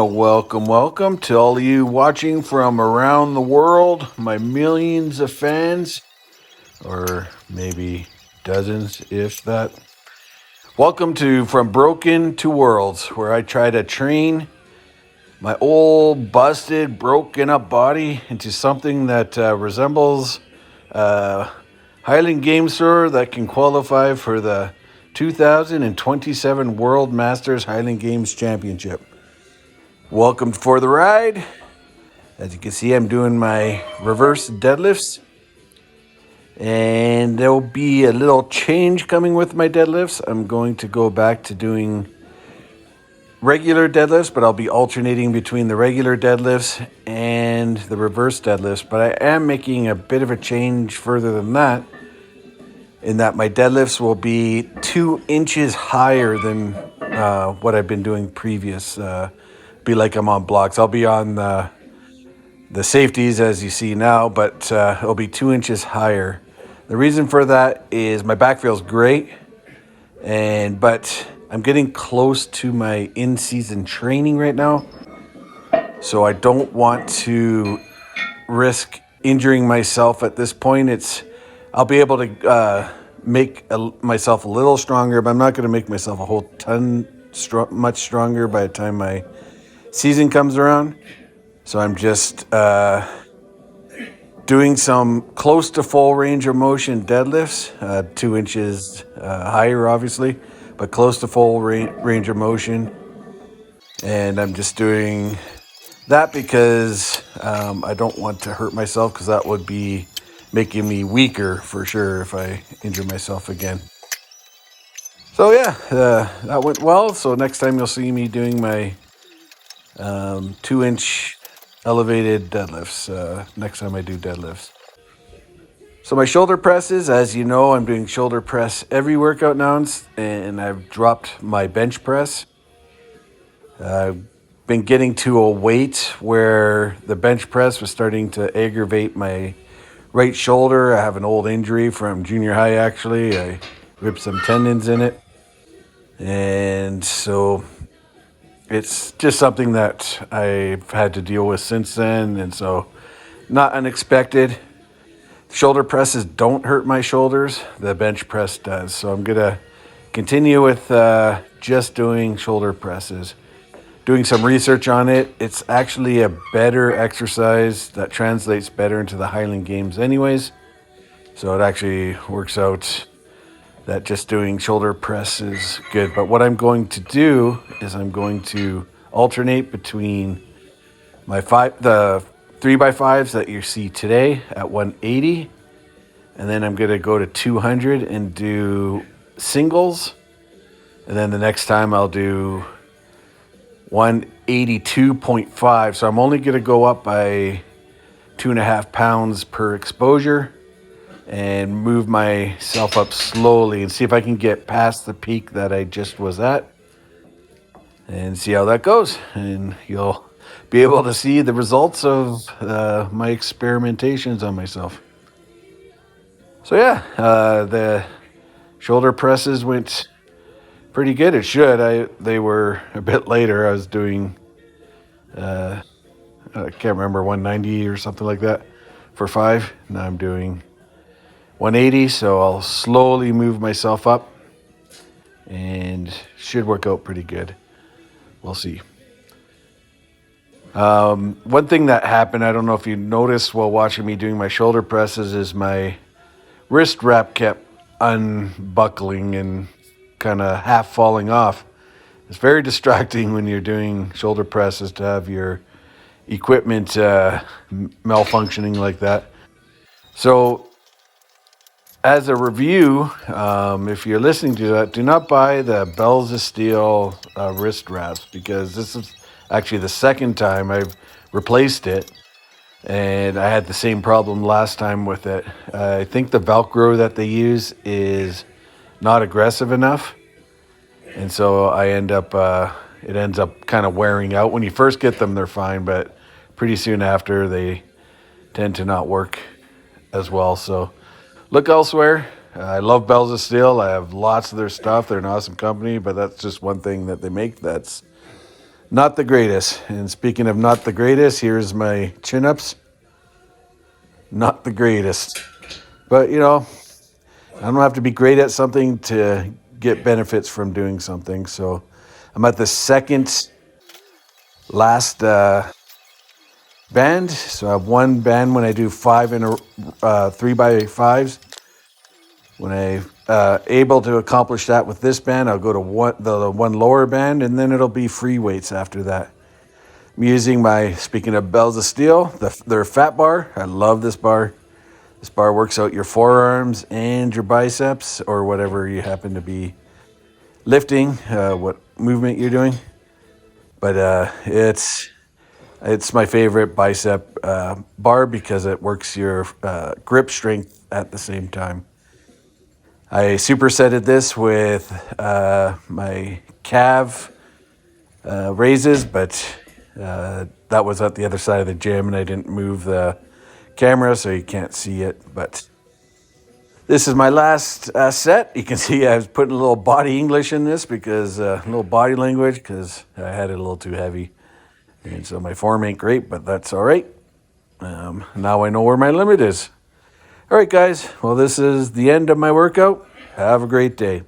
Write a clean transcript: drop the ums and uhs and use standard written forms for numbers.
Welcome to all of you watching from around the world, my millions of fans, or maybe dozens, if that. Welcome to From Broken to Worlds, where I try to train my old, busted, broken up body into something that resembles Highland Games Tour that can qualify for the 2027 World Masters Highland Games Championship. Welcome for the ride. As you can see, I'm doing my reverse deadlifts. And there'll be a little change coming with my deadlifts. I'm going to go back to doing regular deadlifts, but I'll be alternating between the regular deadlifts and the reverse deadlifts. But I am making a bit of a change further than that, in that my deadlifts will be 2 inches higher than what I've been doing previous. Be like I'm on blocks. I'll be on the safeties as you see now, but it'll be 2 inches higher. The reason for that is my back feels great, but I'm getting close to my in-season training right now, so I don't want to risk injuring myself at this point. I'll be able to make myself a little stronger, but I'm not going to make myself a whole ton much stronger by the time my season comes around. So I'm just doing some close to full range of motion deadlifts, 2 inches higher obviously, but close to full range of motion. And I'm just doing that because I don't want to hurt myself, because that would be making me weaker for sure if I injure myself again. So yeah, that went well. So next time you'll see me doing my 2-inch elevated deadlifts next time I do deadlifts. So my shoulder presses, as you know, I'm doing shoulder press every workout now, and I've dropped my bench press. I've been getting to a weight where the bench press was starting to aggravate my right shoulder. I have an old injury from junior high, actually. I ripped some tendons in it, and so it's just something that I've had to deal with since then, and so not unexpected. Shoulder presses don't hurt my shoulders. The bench press does. So I'm going to continue with just doing shoulder presses. Doing some research on it. It's actually a better exercise that translates better into the Highland Games anyways. So it actually works out that just doing shoulder press is good. But what I'm going to do is I'm going to alternate between the 3x5s that you see today at 180, and then I'm going to go to 200 and do singles, and then the next time I'll do 182.5. So I'm only going to go up by 2.5 pounds per exposure, and move myself up slowly and see if I can get past the peak that I just was at, and see how that goes. And you'll be able to see the results of my experimentations on myself. So yeah, the shoulder presses went pretty good. It should. They were a bit later. I was doing, I can't remember, 190 or something like that for 5. Now I'm doing 180, so I'll slowly move myself up, and should work out pretty good. We'll see. One thing that happened, I don't know if you noticed while watching me doing my shoulder presses, is my wrist wrap kept unbuckling and kind of half falling off. It's very distracting when you're doing shoulder presses to have your equipment malfunctioning like that. So as a review, if you're listening to that, do not buy the Bells of Steel wrist wraps, because this is actually the second time I've replaced it, and I had the same problem last time with it. I think the Velcro that they use is not aggressive enough, and so it ends up kind of wearing out. When you first get them, they're fine, but pretty soon after, they tend to not work as well. So look elsewhere. I love Bells of Steel. I have lots of their stuff. They're an awesome company, but that's just one thing that they make that's Not the greatest. And speaking of not the greatest, here's my chin-ups. Not the greatest. But, you know, I don't have to be great at something to get benefits from doing something. So I'm at the second last band. So I have one band when I do 3x5s. When I able to accomplish that with this band, I'll go to the one lower band, and then it'll be free weights after that. I'm using my, speaking of bells of steel, their fat bar. I love this bar. This bar works out your forearms and your biceps, or whatever you happen to be lifting, what movement you're doing. But it's my favorite bicep bar because it works your grip strength at the same time. I supersetted this with my calf raises, but that was at the other side of the gym, and I didn't move the camera, so you can't see it. But this is my last set. You can see I was putting a little body English in this, because a little body language, because I had it a little too heavy. And so my form ain't great, but that's all right. Now I know where my limit is. All right, guys. Well, this is the end of my workout. Have a great day.